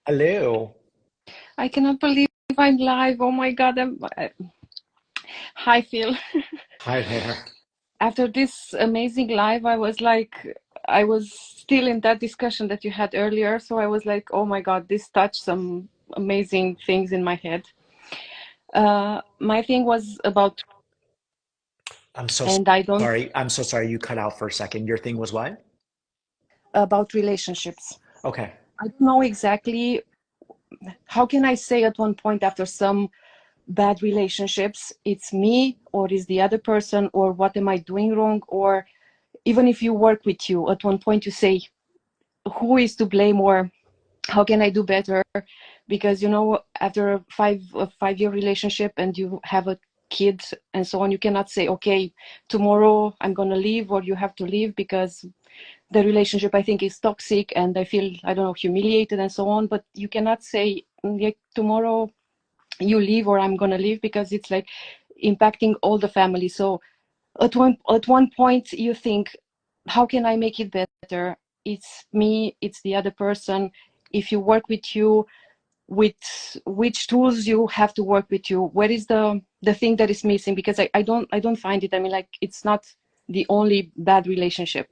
Hello. I cannot believe I'm live. Oh my God. Hi, Phil. Hi there. After this amazing live, I was still in that discussion that you had earlier. So I was like, oh my God, this touched some amazing things in my head. My thing was I'm so and I don't, sorry. I'm so sorry you cut out for a second. Your thing was what? about relationships. Okay. I don't know exactly how can I say at one point after some bad relationships, it's me or is the other person or what am I doing wrong? Or even if you work with you, at one point you say, who is to blame or how can I do better? Because after a 5-year relationship and you have a kid and so on, you cannot say, okay, tomorrow I'm gonna leave or you have to leave because the relationship I think is toxic and I feel, I don't know, humiliated and so on. But you cannot say, "Yeah, tomorrow you leave or I'm gonna leave," because it's like impacting all the family. So at one point you think, how can I make it better? It's me, it's the other person. If you work with you, with which tools you have to work with you, where is the thing that is missing? Because I don't find it. I mean, like, it's not the only bad relationship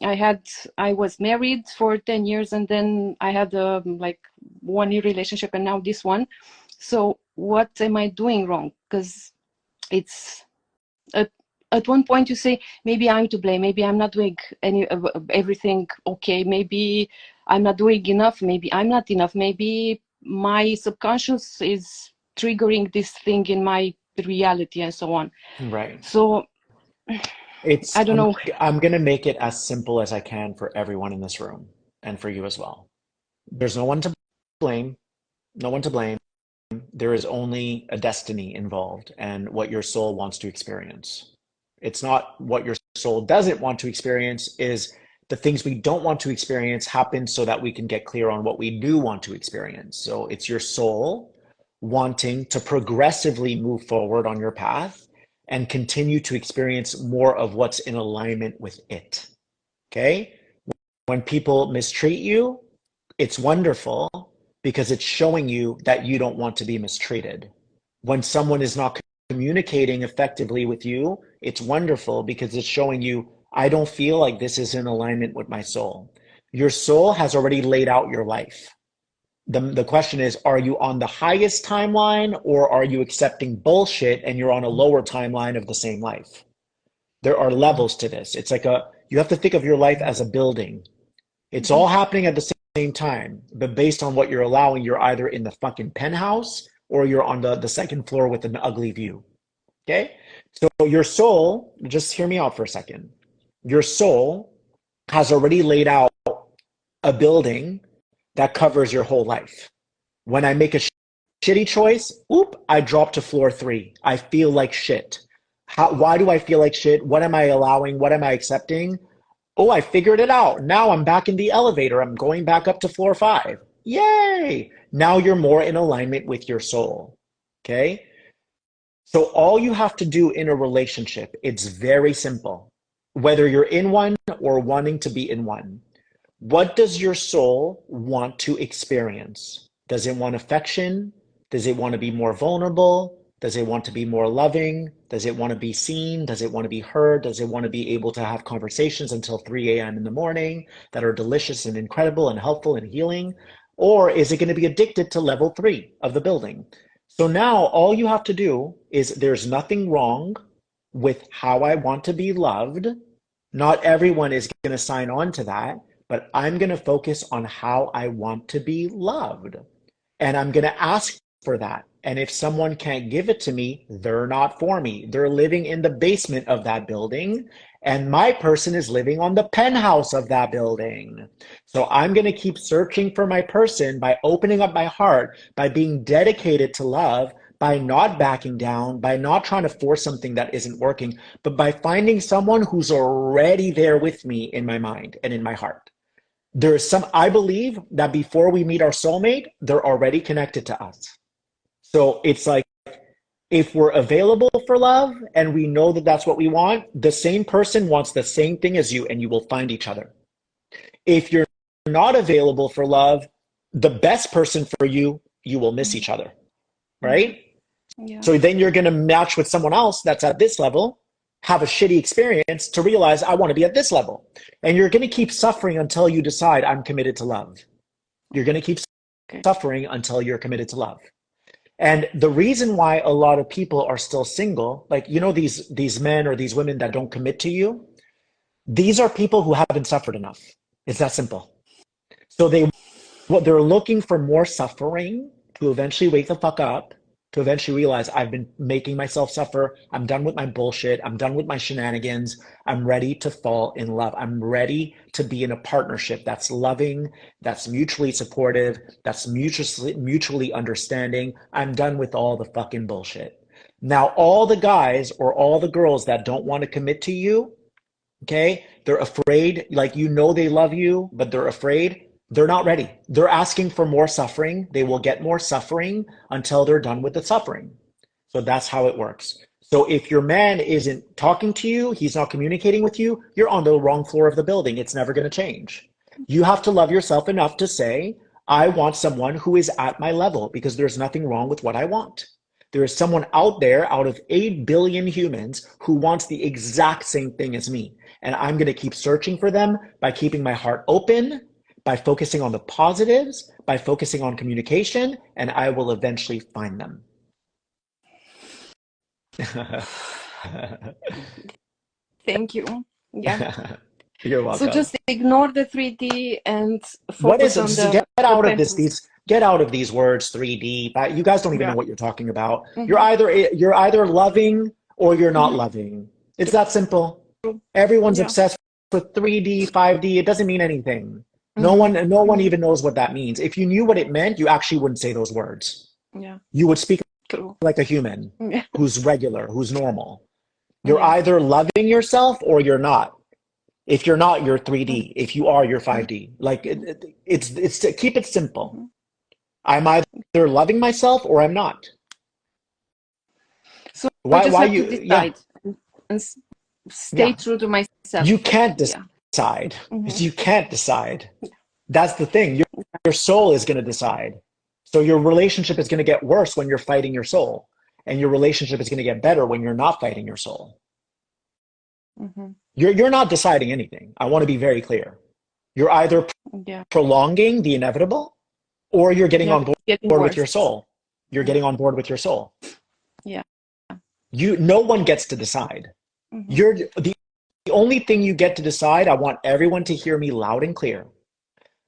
I had. I was married for 10 years and then I had a like 1 year relationship and now this one. So what am I doing wrong? Because it's at, at one point you say, maybe I'm to blame, maybe I'm not doing everything okay, maybe I'm not doing enough, maybe I'm not enough, maybe my subconscious is triggering this thing in my reality and so on. Right. So It's I don't know. I'm gonna make it as simple as I can for everyone in this room and for you as well. There's no one to blame, no one to blame. There is only a destiny involved and what your soul wants to experience. It's not what your soul doesn't want to experience, is the things we don't want to experience happen so that we can get clear on what we do want to experience. So it's your soul wanting to progressively move forward on your path and continue to experience more of what's in alignment with it. Okay? When people mistreat you, it's wonderful because it's showing you that you don't want to be mistreated. When someone is not communicating effectively with you, it's wonderful because it's showing you, I don't feel like this is in alignment with my soul. Your soul has already laid out your life. The question is, are you on the highest timeline or are you accepting bullshit and you're on a lower timeline of the same life? There are levels to this. It's like you have to think of your life as a building. It's Mhm. all happening at the same time, but based on what you're allowing, you're either in the fucking penthouse or you're on the second floor with an ugly view. Okay? So your soul, just hear me out for a second. Your soul has already laid out a building that covers your whole life. When I make a shitty choice, oop, I drop to floor 3. I feel like shit. Why do I feel like shit? What am I allowing? What am I accepting? Oh, I figured it out. Now I'm back in the elevator. I'm going back up to floor 5. Yay! Now you're more in alignment with your soul. Okay? So all you have to do in a relationship, it's very simple. Whether you're in one or wanting to be in one, what does your soul want to experience? Does it want affection? Does it want to be more vulnerable? Does it want to be more loving? Does it want to be seen? Does it want to be heard? Does it want to be able to have conversations until 3 a.m. in the morning that are delicious and incredible and helpful and healing? Or is it going to be addicted to level 3 of the building? So now all you have to do is, there's nothing wrong with how I want to be loved. Not everyone is going to sign on to that, but I'm going to focus on how I want to be loved. And I'm going to ask for that. And if someone can't give it to me, they're not for me. They're living in the basement of that building, and my person is living on the penthouse of that building. So I'm going to keep searching for my person by opening up my heart, by being dedicated to love, by not backing down, by not trying to force something that isn't working, but by finding someone who's already there with me in my mind and in my heart. I believe that before we meet our soulmate, they're already connected to us. So it's like, if we're available for love and we know that that's what we want, the same person wants the same thing as you and you will find each other. If you're not available for love, the best person for you, you will miss each other, right? Yeah. So then you're going to match with someone else that's at this level, have a shitty experience to realize I want to be at this level. And you're going to keep suffering until you decide I'm committed to love. You're going to keep suffering until you're committed to love. And the reason why a lot of people are still single, like, you know, these men or these women that don't commit to you, these are people who haven't suffered enough. It's that simple. So they're looking for more suffering to eventually wake the fuck up, to eventually realize I've been making myself suffer. I'm done with my bullshit. I'm done with my shenanigans. I'm ready to fall in love. I'm ready to be in a partnership that's loving, that's mutually supportive, that's mutually understanding. I'm done with all the fucking bullshit. Now, all the guys or all the girls that don't want to commit to you, okay, they're afraid, like, you know, they love you, but they're afraid. They're not ready. They're asking for more suffering. They will get more suffering until they're done with the suffering. So that's how it works. So if your man isn't talking to you, he's not communicating with you, you're on the wrong floor of the building. It's never going to change. You have to love yourself enough to say, I want someone who is at my level, because there's nothing wrong with what I want. There is someone out there, out of 8 billion humans, who wants the exact same thing as me. And I'm going to keep searching for them by keeping my heart open, by focusing on the positives, by focusing on communication, and I will eventually find them. Thank you. Yeah. You're welcome. So just ignore the 3D and What is focus on it? Get out the of this. Get out of these words, 3D. You guys don't even know what you're talking about. Mm-hmm. You're either loving or you're not loving. It's that simple. Everyone's obsessed with 3D, 5D. It doesn't mean anything. No one even knows what that means. If you knew what it meant, you actually wouldn't say those words. Yeah. You would speak True. like a human who's regular, who's normal. You're either loving yourself or you're not. If you're not, you're 3D. If you are, you're 5D. Like, it's to keep it simple. I'm either loving myself or I'm not. So I just have to decide and stay true to myself. You can't decide. You can't decide. That's the thing. Your soul is going to decide. So your relationship is going to get worse when you're fighting your soul, and your relationship is going to get better when you're not fighting your soul. You're not deciding anything. I want to be very clear. You're either prolonging the inevitable, or you're getting on board with your soul. You're getting on board with your soul. Yeah. No one gets to decide. You're the only thing you get to decide. I want everyone to hear me loud and clear.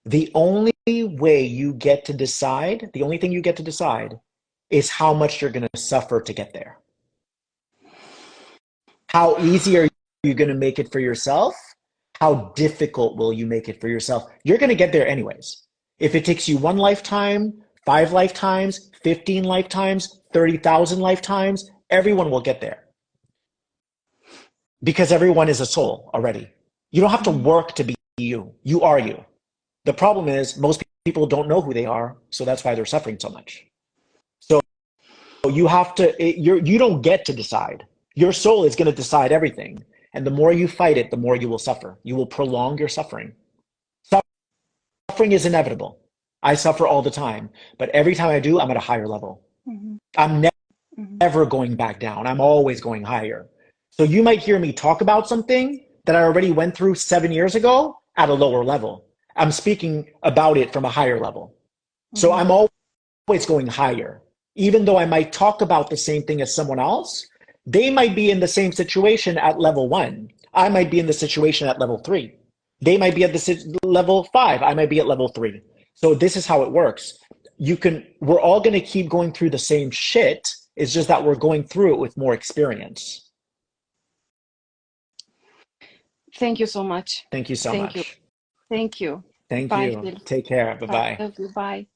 The only way you get to decide, the only thing you get to decide is how much you're going to suffer to get there. How easy are you going to make it for yourself? How difficult will you make it for yourself? You're going to get there anyways. If it takes you 1 lifetime, 5 lifetimes, 15 lifetimes, 30,000 lifetimes, everyone will get there. Because everyone is a soul already. You don't have to work to be you. You are you. The problem is most people don't know who they are, so that's why they're suffering so much. So you have to, you don't get to decide. Your soul is going to decide everything. And the more you fight it, the more you will suffer. You will prolong your suffering. Suffering is inevitable. I suffer all the time, but every time I do, I'm at a higher level. I'm never going back down. I'm always going higher. So you might hear me talk about something that I already went through 7 years ago at a lower level. I'm speaking about it from a higher level. So I'm always going higher. Even though I might talk about the same thing as someone else, they might be in the same situation at level 1. I might be in the situation at level 3. They might be at the level 5. I might be at level 3. So this is how it works. We're all going to keep going through the same shit. It's just that we're going through it with more experience. Thank you so much. Thank you so much. Thank you. Thank Bye, you. Phil. Take care. Bye-bye. Love you. Bye.